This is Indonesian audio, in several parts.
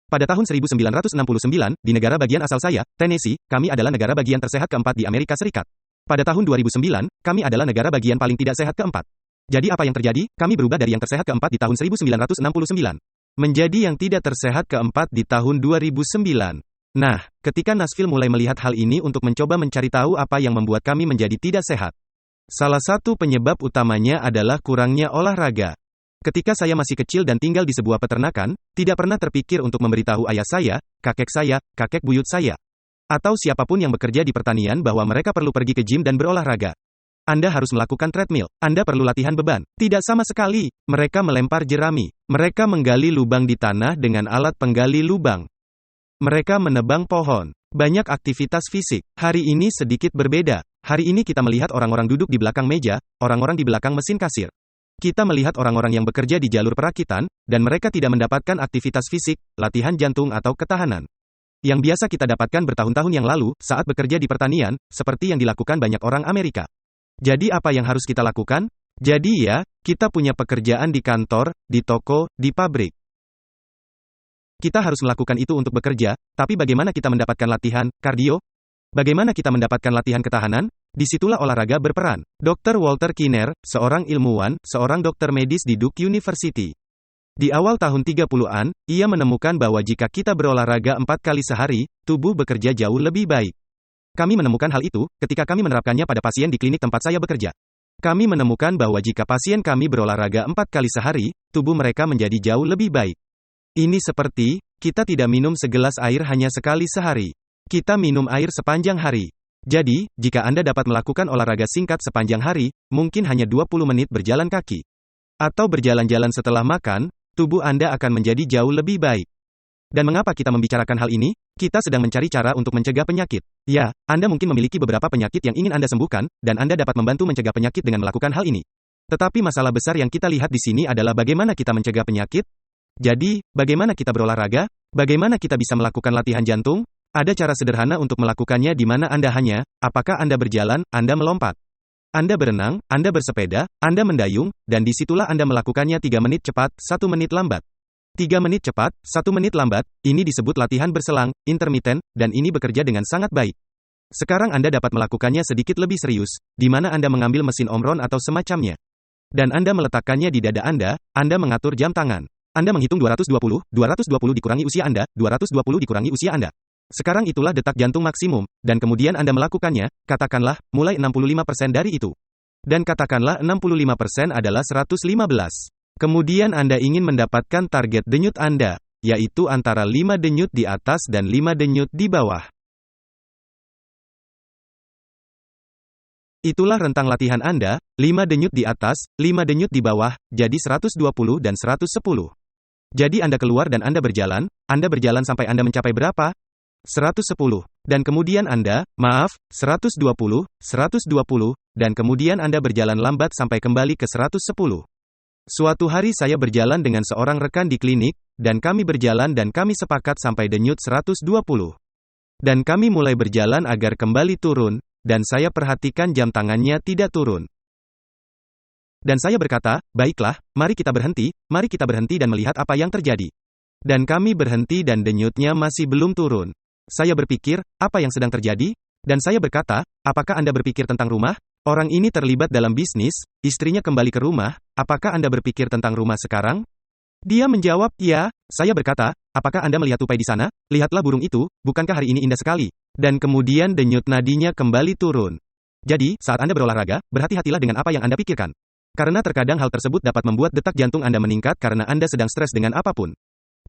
Pada tahun 1969, di negara bagian asal saya, Tennessee, kami adalah negara bagian tersehat keempat di Amerika Serikat. Pada tahun 2009, kami adalah negara bagian paling tidak sehat keempat. Jadi apa yang terjadi? Kami berubah dari yang tersehat keempat di tahun 1969 menjadi yang tidak tersehat keempat di tahun 2009. Nah, ketika Nashville mulai melihat hal ini untuk mencoba mencari tahu apa yang membuat kami menjadi tidak sehat. Salah satu penyebab utamanya adalah kurangnya olahraga. Ketika saya masih kecil dan tinggal di sebuah peternakan, tidak pernah terpikir untuk memberitahu ayah saya, kakek buyut saya, atau siapapun yang bekerja di pertanian bahwa mereka perlu pergi ke gym dan berolahraga. Anda harus melakukan treadmill. Anda perlu latihan beban. Tidak sama sekali. Mereka melempar jerami. Mereka menggali lubang di tanah dengan alat penggali lubang. Mereka menebang pohon. Banyak aktivitas fisik. Hari ini sedikit berbeda. Hari ini kita melihat orang-orang duduk di belakang meja, orang-orang di belakang mesin kasir. Kita melihat orang-orang yang bekerja di jalur perakitan, dan mereka tidak mendapatkan aktivitas fisik, latihan jantung atau ketahanan yang biasa kita dapatkan bertahun-tahun yang lalu, saat bekerja di pertanian, seperti yang dilakukan banyak orang Amerika. Jadi apa yang harus kita lakukan? Jadi ya, kita punya pekerjaan di kantor, di toko, di pabrik. Kita harus melakukan itu untuk bekerja, tapi bagaimana kita mendapatkan latihan, kardio? Bagaimana kita mendapatkan latihan ketahanan? Disitulah olahraga berperan. Dr. Walter Kinner, seorang ilmuwan, seorang dokter medis di Duke University. Di awal tahun 30-an, ia menemukan bahwa jika kita berolahraga 4 kali sehari, tubuh bekerja jauh lebih baik. Kami menemukan hal itu, ketika kami menerapkannya pada pasien di klinik tempat saya bekerja. Kami menemukan bahwa jika pasien kami berolahraga 4 kali sehari, tubuh mereka menjadi jauh lebih baik. Ini seperti, kita tidak minum segelas air hanya sekali sehari. Kita minum air sepanjang hari. Jadi, jika Anda dapat melakukan olahraga singkat sepanjang hari, mungkin hanya 20 menit berjalan kaki, atau berjalan-jalan setelah makan, tubuh Anda akan menjadi jauh lebih baik. Dan mengapa kita membicarakan hal ini? Kita sedang mencari cara untuk mencegah penyakit. Ya, Anda mungkin memiliki beberapa penyakit yang ingin Anda sembuhkan, dan Anda dapat membantu mencegah penyakit dengan melakukan hal ini. Tetapi masalah besar yang kita lihat di sini adalah bagaimana kita mencegah penyakit. Jadi, bagaimana kita berolahraga? Bagaimana kita bisa melakukan latihan jantung? Ada cara sederhana untuk melakukannya di mana Anda hanya, apakah Anda berjalan, Anda melompat, Anda berenang, Anda bersepeda, Anda mendayung, dan disitulah Anda melakukannya 3 menit cepat, 1 menit lambat. 3 menit cepat, 1 menit lambat, ini disebut latihan berselang, intermittent, dan ini bekerja dengan sangat baik. Sekarang Anda dapat melakukannya sedikit lebih serius, di mana Anda mengambil mesin omron atau semacamnya. Dan Anda meletakkannya di dada Anda mengatur jam tangan. Anda menghitung 220 dikurangi usia Anda, 220 dikurangi usia Anda. Sekarang itulah detak jantung maksimum, dan kemudian Anda melakukannya, katakanlah, mulai 65% dari itu. Dan katakanlah 65% adalah 115. Kemudian Anda ingin mendapatkan target denyut Anda, yaitu antara 5 denyut di atas dan 5 denyut di bawah. Itulah rentang latihan Anda, 5 denyut di atas, 5 denyut di bawah, jadi 120 dan 110. Jadi Anda keluar dan Anda berjalan sampai Anda mencapai berapa? 110. Dan kemudian Anda, 120, dan kemudian Anda berjalan lambat sampai kembali ke 110. Suatu hari saya berjalan dengan seorang rekan di klinik, dan kami berjalan dan kami sepakat sampai denyut 120. Dan kami mulai berjalan agar kembali turun, dan saya perhatikan jam tangannya tidak turun. Dan saya berkata, baiklah, mari kita berhenti dan melihat apa yang terjadi. Dan kami berhenti dan denyutnya masih belum turun. Saya berpikir, apa yang sedang terjadi? Dan saya berkata, apakah Anda berpikir tentang rumah? Orang ini terlibat dalam bisnis, istrinya kembali ke rumah, apakah Anda berpikir tentang rumah sekarang? Dia menjawab, ya. Saya berkata, apakah Anda melihat tupai di sana? Lihatlah burung itu, bukankah hari ini indah sekali? Dan kemudian denyut nadinya kembali turun. Jadi, saat Anda berolahraga, berhati-hatilah dengan apa yang Anda pikirkan. Karena terkadang hal tersebut dapat membuat detak jantung Anda meningkat karena Anda sedang stres dengan apapun.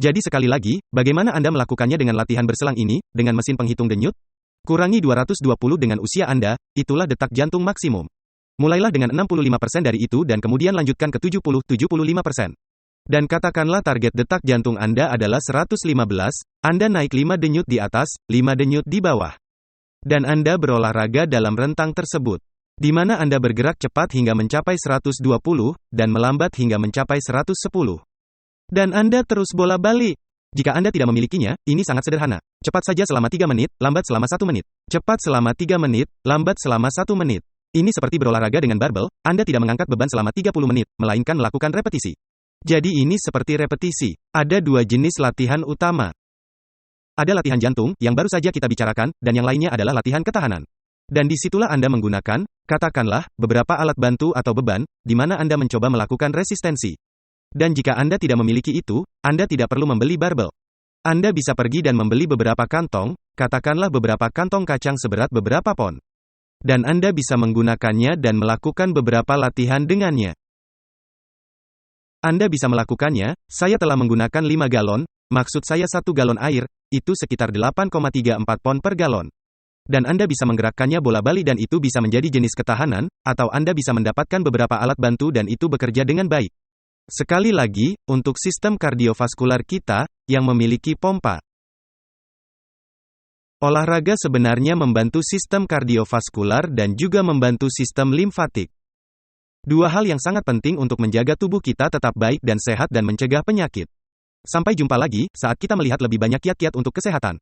Jadi sekali lagi, bagaimana Anda melakukannya dengan latihan berselang ini, dengan mesin penghitung denyut? Kurangi 220 dengan usia Anda, itulah detak jantung maksimum. Mulailah dengan 65% dari itu dan kemudian lanjutkan ke 70-75%. Dan katakanlah target detak jantung Anda adalah 115, Anda naik 5 denyut di atas, 5 denyut di bawah. Dan Anda berolahraga dalam rentang tersebut, di mana Anda bergerak cepat hingga mencapai 120, dan melambat hingga mencapai 110. Dan Anda terus bola-balik. Jika Anda tidak memilikinya, ini sangat sederhana. Cepat saja selama 3 menit, lambat selama 1 menit. Cepat selama 3 menit, lambat selama 1 menit. Ini seperti berolahraga dengan barbel, Anda tidak mengangkat beban selama 30 menit, melainkan melakukan repetisi. Jadi ini seperti repetisi. Ada 2 jenis latihan utama. Ada latihan jantung, yang baru saja kita bicarakan, dan yang lainnya adalah latihan ketahanan. Dan disitulah Anda menggunakan, katakanlah, beberapa alat bantu atau beban, di mana Anda mencoba melakukan resistensi. Dan jika Anda tidak memiliki itu, Anda tidak perlu membeli barbel. Anda bisa pergi dan membeli beberapa kantong, katakanlah beberapa kantong kacang seberat beberapa pon. Dan Anda bisa menggunakannya dan melakukan beberapa latihan dengannya. Anda bisa melakukannya, saya telah menggunakan 5 galon, maksud saya 1 galon air, itu sekitar 8,34 pon per galon. Dan Anda bisa menggerakkannya bola-balik dan itu bisa menjadi jenis ketahanan, atau Anda bisa mendapatkan beberapa alat bantu dan itu bekerja dengan baik. Sekali lagi, untuk sistem kardiovaskular kita, yang memiliki pompa. Olahraga sebenarnya membantu sistem kardiovaskular dan juga membantu sistem limfatik. Dua hal yang sangat penting untuk menjaga tubuh kita tetap baik dan sehat dan mencegah penyakit. Sampai jumpa lagi, saat kita melihat lebih banyak kiat-kiat untuk kesehatan.